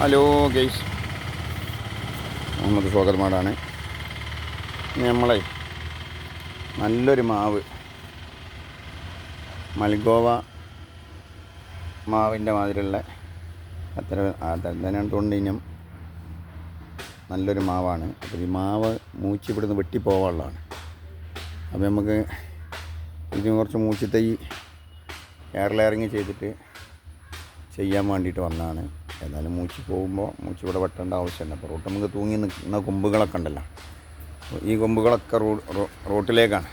Hello guys, Muhammad സ്വാഗതമാടാണ്. നമ്മളെ നല്ലൊരു മാവ്, മൽഗോവ മാവിൻ്റെ മാതിരിയുള്ള അത്ര തന്നെയാണ് തോന്നിനും നല്ലൊരു മാവാണ്. അപ്പോൾ ഈ മാവ് മൂച്ചി ഇവിടുന്ന് വെട്ടിപ്പോവാനുള്ളതാണ്. അപ്പോൾ നമുക്ക് ഇതിന് കുറച്ച് മൂച്ചിത്തൈ എയർലെയറിങ് ചെയ്തിട്ട് ചെയ്യാൻ വേണ്ടിയിട്ട് വന്നതാണ്. ഏതായാലും മൂച്ചി പോകുമ്പോൾ മൂച്ചി ഇവിടെ വെട്ടേണ്ട ആവശ്യമില്ല. അപ്പോൾ റോട്ട് നമുക്ക് തൂങ്ങി നിൽക്കുന്ന കൊമ്പുകളൊക്കെ ഉണ്ടല്ലോ, ഈ കൊമ്പുകളൊക്കെ റോട്ടിലേക്കാണ്.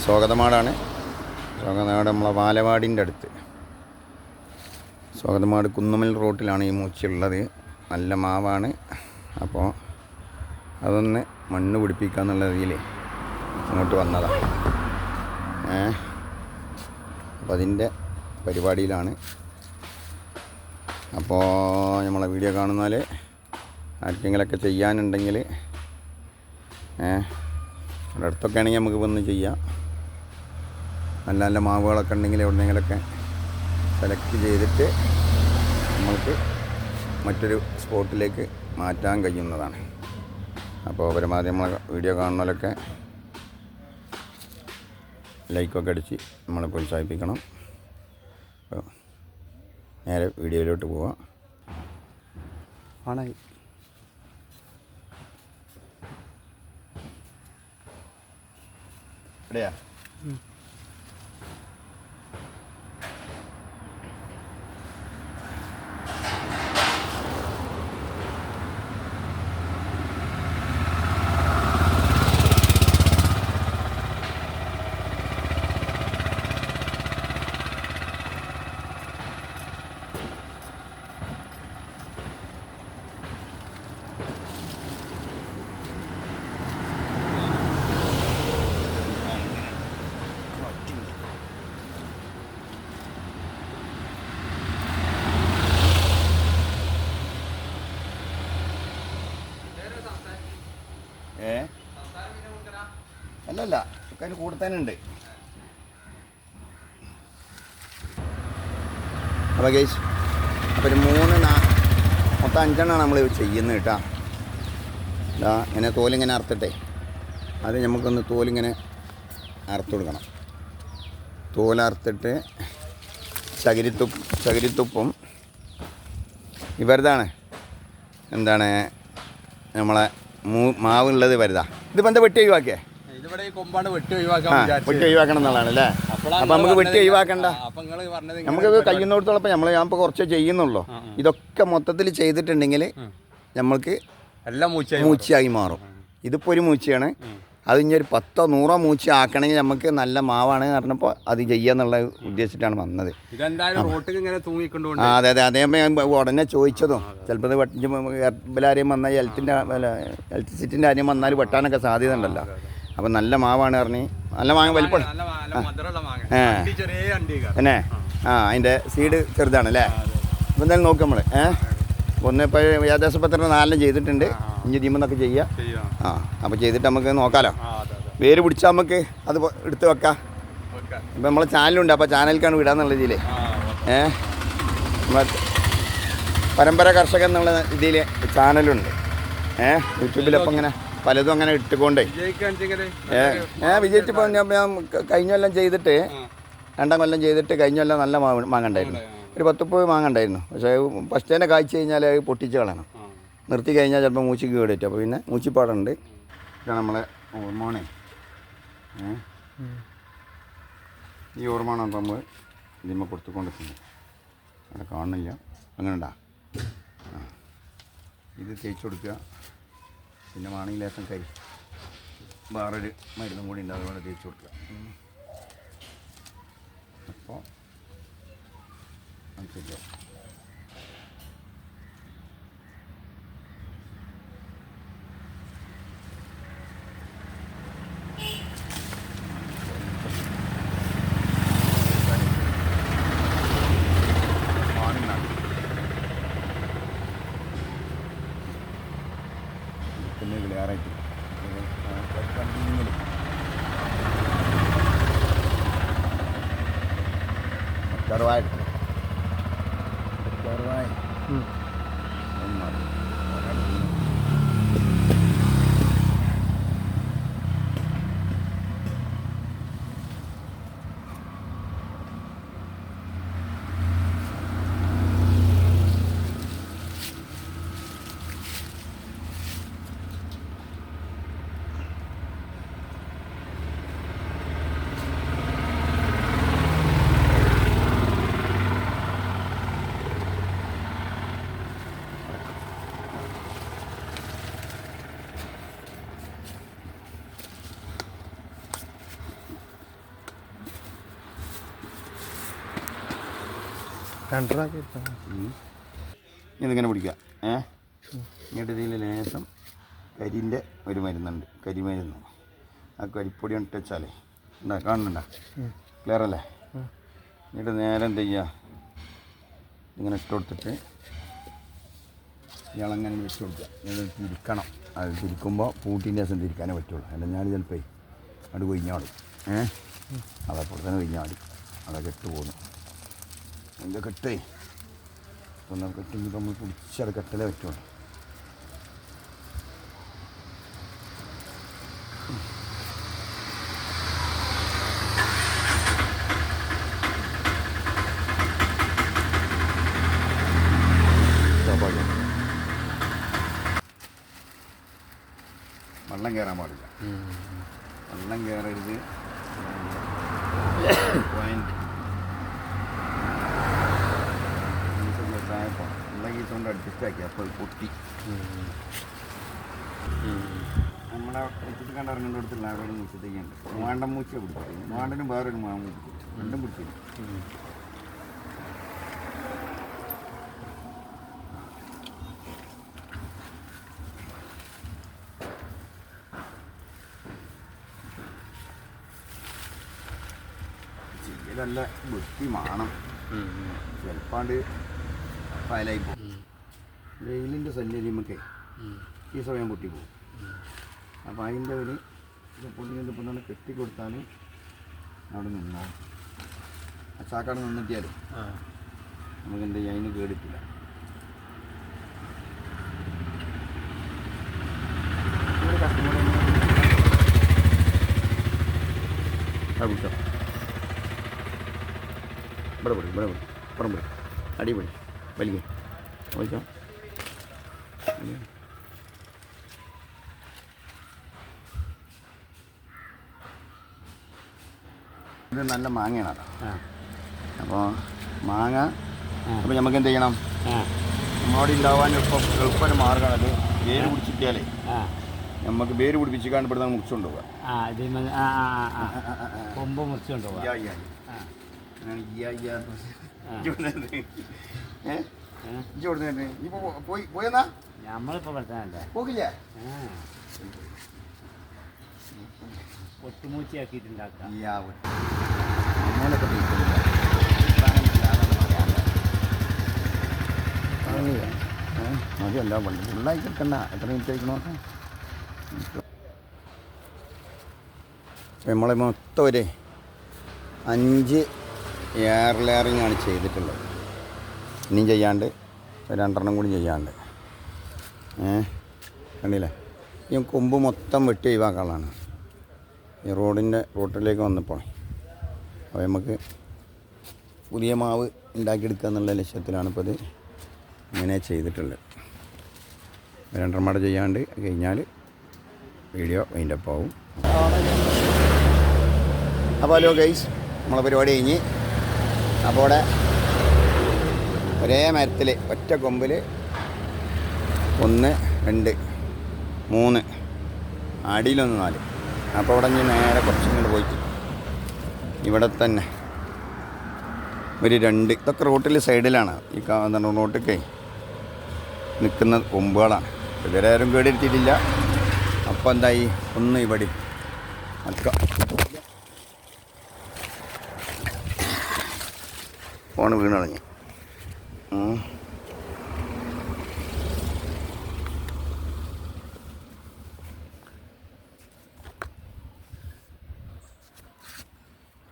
സ്വാഗതമാടാണ്. സ്വാഗതമാട് നമ്മളെ പാലവാടിൻ്റെ അടുത്ത്, സ്വാഗതമാട് കുന്നുമൽ റോട്ടിലാണ് ഈ മൂച്ചിയുള്ളത്. നല്ല മാവാണ്. അപ്പോൾ അതൊന്ന് മണ്ണ് പിടിപ്പിക്കുക എന്നുള്ള രീതിയിൽ അങ്ങോട്ട് വന്നതാണ്. അപ്പോൾ അതിൻ്റെ പരിപാടിയിലാണ്. അപ്പോൾ നമ്മളെ വീഡിയോ കാണുന്നാൽ ആർക്കെങ്കിലൊക്കെ ചെയ്യാനുണ്ടെങ്കിൽ ഇവിടെ അടുത്തൊക്കെ ആണെങ്കിൽ നമുക്ക് വന്ന് ചെയ്യാം. നല്ല നല്ല മാവുകളൊക്കെ ഉണ്ടെങ്കിൽ എവിടെയെങ്കിലൊക്കെ സെലക്ട് ചെയ്തിട്ട് നമ്മൾക്ക് മറ്റൊരു സ്പോട്ടിലേക്ക് മാറ്റാൻ കഴിയുന്നതാണ്. അപ്പോൾ പരമാവധി നമ്മളെ വീഡിയോ കാണുന്നവരൊക്കെ ലൈക്കൊക്കെ അടിച്ച് നമ്മളെ പ്രോത്സാഹിപ്പിക്കണം. അപ്പോൾ നേരെ വീഡിയോയിലോട്ട് പോവാം. ആണായി എവിടെയാ? അല്ലല്ല, ഒക്കെ അതിന് കൂടത്താനുണ്ട്. അപ്പോൾ ഗൈസ്, അപ്പോൾ ഒരു മൊത്തം 5 നമ്മൾ ചെയ്യുന്നത് കേട്ടോ. ഇതാ ഇങ്ങനെ തോലിങ്ങനെ അറുത്തിട്ടെ, അത് നമുക്കൊന്ന് തോലിങ്ങനെ അറുത്ത് കൊടുക്കണം. തോലറുത്തിട്ട് ചകിരിത്തുപ്പും ഇവരുതാണ് എന്താണ് നമ്മളെ മാവുള്ളത് വരുതാ. ഇതിപ്പോൾ എന്താ വെട്ടി ഒഴിവാക്കിയേ? വെട്ടി ഒഴിവാക്കണം എന്നുള്ളതാണ് അല്ലേ? അപ്പം നമുക്ക് വെട്ടി ഒഴിവാക്കണ്ട, നമുക്കത് കഴിയുന്നിടത്തോളം ഞാൻ ഇപ്പോൾ കുറച്ച് ചെയ്യുന്നുള്ളൂ. ഇതൊക്കെ മൊത്തത്തിൽ ചെയ്തിട്ടുണ്ടെങ്കിൽ നമ്മൾക്ക് എല്ലാം മൂച്ചയായി മാറും. ഇതിപ്പോൾ ഒരു മൂച്ചയാണ്, അത് ഇനി ഒരു 10 or 100 മൂച്ച ആക്കണമെങ്കിൽ നമുക്ക് നല്ല മാവാണ് പറഞ്ഞപ്പോൾ അത് ചെയ്യാന്നുള്ള ഉദ്ദേശിച്ചിട്ടാണ് വന്നത്. അതെ അതെ, അതേ ഞാൻ ഉടനെ ചോദിച്ചതും ചിലപ്പോൾ ഇത് ഹെർബലാരെയും വന്നാൽ ഇലക്ട്രിസിറ്റിൻ്റെ ആരെയും വന്നാൽ വെട്ടാനൊക്കെ സാധ്യത ഉണ്ടല്ലോ. അപ്പം നല്ല മാവാണ് പറഞ്ഞ്, നല്ല മാങ്ങ വലിപ്പം പിന്നെ അതിൻ്റെ സീഡ് ചെറുതാണ് അല്ലേ? അപ്പം എന്തായാലും നോക്കാം നമ്മൾ. ഒന്ന് ഇപ്പോൾ ഏകദേശം 4 ചെയ്തിട്ടുണ്ട്. ഇനി ദീമെന്നൊക്കെ ചെയ്യാം. അപ്പോൾ ചെയ്തിട്ട് നമുക്ക് നോക്കാമല്ലോ. വേര് പിടിച്ചാൽ നമുക്ക് അത് എടുത്ത് വെക്കാം. ഇപ്പം നമ്മളെ ചാനലുണ്ട്, അപ്പോൾ ചാനലിലേക്കാണ് വിടാന്നുള്ള രീതിയിൽ നമ്മളെ പരമ്പര കർഷകൻ എന്നുള്ള രീതിയിൽ ചാനലുണ്ട് യൂട്യൂബിലപ്പം ഇങ്ങനെ പലതും അങ്ങനെ ഇട്ടുകൊണ്ടേ വിജയിച്ചപ്പോൾ ഞാൻ കഴിഞ്ഞ കൊല്ലം ചെയ്തിട്ട് 2ാം കൊല്ലം ചെയ്തിട്ട് കഴിഞ്ഞ കൊല്ലം നല്ല മാങ്ങ ഉണ്ടായിരുന്നു. ഒരു 10 മാങ്ങ ഉണ്ടായിരുന്നു. പക്ഷേ ഫസ്റ്റ് തന്നെ കായ്ച്ചു കഴിഞ്ഞാൽ അത് പൊട്ടിച്ച് കളയണം. നിർത്തി കഴിഞ്ഞാൽ ചിലപ്പോൾ മൂച്ചിക്ക് കേടിട്ട്. അപ്പോൾ പിന്നെ മൂച്ചിപ്പാടുണ്ട്. ഇതാണ് നമ്മളെ ഹോർമോണേ. ഈ ഹോർമോണാണ് നമ്മൾ ഇതിന്മേൽ കൊടുത്തുകൊണ്ടിരിക്കുന്നത്. അവിടെ കാണുന്നില്ല, അങ്ങനെ ഉണ്ടാ. ഇത് തേച്ച് കൊടുക്കുക. പിന്നെ വേണമെങ്കിൽ ലേശം വേറൊരു മരുന്നും കൂടി ഉണ്ട്, അതുപോലെ തേച്ച് കൊടുക്കുക. അപ്പോൾ ശരിയാവും. പിന്നെ ക്ലിയറായിട്ട് ചെറുതായിട്ട് ഇതിങ്ങനെ പിടിക്കുക. എന്നിട്ട് ഇതിൽ ലേശം കരിൻ്റെ ഒരു മരുന്നുണ്ട്, കരിമരുന്ന്. ആ കരിപ്പൊടി ഇട്ട് വെച്ചാലേ കാണുന്നുണ്ടോ? ക്ലിയർ അല്ലേ? എന്നിട്ട് നേരെ എന്ത് ചെയ്യുക, ഇങ്ങനെ ഇട്ട് കൊടുത്തിട്ട് ഇളങ്ങനെ വെച്ച് കൊടുക്കുക. ഇത് തിരിക്കണം. അത് തിരിക്കുമ്പോൾ പൂട്ടിൻ്റെ ദിവസം തിരിക്കാനേ പറ്റുള്ളൂ. അല്ല ഞാൻ ചിലപ്പോൾ അത് കൊഴിഞ്ഞാടും. അതപ്പോൾ തന്നെ കൊഴിഞ്ഞാടി. അതൊക്കെ ഇട്ട് പോകുന്നു. അതിൻ്റെ കെട്ടേ ഒന്ന് കെട്ടിപ്പോൾ നമ്മൾ പിടിച്ചത് കെട്ടലേ പറ്റുള്ളൂ. വെള്ളം കയറാൻ പാടില്ല. വെള്ളം കയറരുത്. പോയിന്റ് ഉണ്ടെങ്കിൽ കൊണ്ട് അഡ്ജസ്റ്റ് ആക്കി. അപ്പോൾ പൊട്ടി നമ്മളെ വെച്ചിട്ട് കണ്ട് ഇറങ്ങേണ്ട അടുത്തുള്ള അവിടെ മൂച്ചത്തേക്കുണ്ട്. മൂവാണ്ടൻ മൂച്ച പിടിച്ചു. മൂവാണ്ടനും വേറൊരു മാമ പിടിച്ചു. രണ്ടും പിടിച്ചു. നല്ല വൃത്തി വേണം. ചിലപ്പാണ്ട് ഫയലായി പോകും. വെയിലിൻ്റെ ശല്യമൊക്കെ ഈ സമയം പൊട്ടിപ്പോകും. അപ്പോൾ അതിൻ്റെ ഒരു പൊട്ടിപ്പോൾ തന്നെ കെട്ടിക്കൊടുത്താൽ അവിടെ നിന്നാവും. ആ ചാക്കാട് നിന്നിട്ടിയാലും നമുക്ക് എന്താ ചെയ്യുക, അതിന് കേടിട്ടില്ല. പിടിച്ചോ, ഇവിടെ പിടി, ഇവിടെ പിടി, പുറം പിടി, അടിപൊളി വലിയ വലിച്ചോ. ഇത് നല്ല മാങ്ങയാണ് കേട്ടോ. അപ്പോൾ മാങ്ങ അപ്പോൾ നമുക്ക് എന്ത് ചെയ്യണം, നമ്മളോട് ഉണ്ടാവാൻ എളുപ്പമൊരു മാർഗ്ഗമാണത്. വേര് പിടിച്ചിട്ടാലേ നമുക്ക് വേര് പിടിപ്പിച്ചിക്കാണ്ട് ഇവിടെ നിന്ന് മുറിച്ചുകൊണ്ട് പോകാം. കൊമ്പ് മുറിച്ചുകൊണ്ട് പോകാം. പോയെന്നാ നമ്മളിപ്പോൾ പഠിച്ചാലേ പോകില്ല. ഒത്തുമൂച്ചയാക്കിയിട്ടുണ്ടാക്കാം. മതിയല്ല ഫുള്ളായി കിട്ടണ്ട. എത്ര മിനിറ്റ് ആയിക്കണോ? നമ്മളെ മൊത്തം ഒരു 5 എയർ ലെയറിങ്ങാണ് ചെയ്തിട്ടുള്ളത്. ഇനിയും ചെയ്യാണ്ട് 2 കൂടി ചെയ്യാണ്ട്. കണ്ടില്ലേ? ഈ കൊമ്പ് മൊത്തം വെട്ടി ഒഴിവാക്കാനുള്ളതാണ്. ഈ റോട്ടിലേക്ക് വന്നപ്പോൾ അപ്പോൾ നമുക്ക് പുതിയ മാവ് ഉണ്ടാക്കിയെടുക്കുക എന്നുള്ള ലക്ഷ്യത്തിലാണ് ഇപ്പോൾ ഇത് ഇങ്ങനെ ചെയ്തിട്ടുള്ളത്. 2 ചെയ്യാണ്ട് കഴിഞ്ഞാൽ വീഡിയോ വൈൻഡപ്പ് ആവും. അപ്പോൾ ഹലോ ഗൈസ്, നമ്മളെ പരിപാടി കഴിഞ്ഞ്. അപ്പോൾ ഇവിടെ ഒരേ മരത്തിൽ ഒറ്റ കൊമ്പിൽ 1 2 3 അടിയിലൊന്ന് 4. അപ്പോൾ ഇവിടെ ഇനി നേരെ കുറച്ചും കൂടെ പോയിട്ട് ഇവിടെ തന്നെ ഒരു 2. ഇതൊക്കെ റോട്ടിൽ സൈഡിലാണ്. ഈ റോട്ടിലേക്ക് നിൽക്കുന്ന കൊമ്പുകളാണ്. ഇതുവരെ ആരും കേടെടുത്തിട്ടില്ല. അപ്പോൾ എന്തായി, ഒന്ന് ഇവിടെ ഫോണ് വീണടങ്ങി.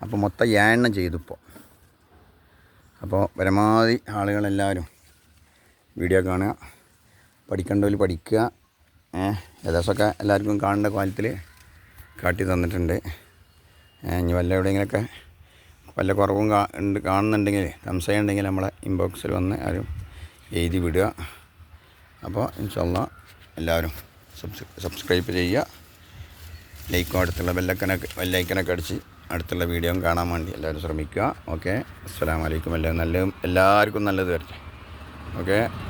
അപ്പോൾ മൊത്തം 7 ചെയ്തിപ്പോൾ. അപ്പോൾ പരമാവധി ആളുകളെല്ലാവരും വീഡിയോ കാണുക, പഠിക്കേണ്ടവർ പഠിക്കുക. ഏകദേശമൊക്കെ എല്ലാവർക്കും കാണേണ്ട ക്വാളിറ്റിയിൽ കാട്ടി തന്നിട്ടുണ്ട്. ഇനി വല്ല എവിടെയെങ്കിലൊക്കെ വല്ല കുറവും കാണുന്നുണ്ടെങ്കിൽ, സംശയം ഉണ്ടെങ്കിൽ നമ്മളെ ഇൻബോക്സിൽ വന്ന് ആരും എഴുതി വിടുക. അപ്പോൾ ഇൻഷാ അല്ലാഹ് എല്ലാവരും സബ്സ്ക്രൈബ് ചെയ്യുക. ലൈക്കും അടുത്തുള്ള ബെല്ലൈക്കനൊക്കെ അടിച്ച് അടുത്തുള്ള വീഡിയോ കാണാൻ വേണ്ടി എല്ലാവരും ശ്രമിക്കുക. ഓക്കെ, അസ്സലാമു അലൈക്കും. എല്ലാവർക്കും നല്ലത് വരട്ടെ. ഓക്കെ.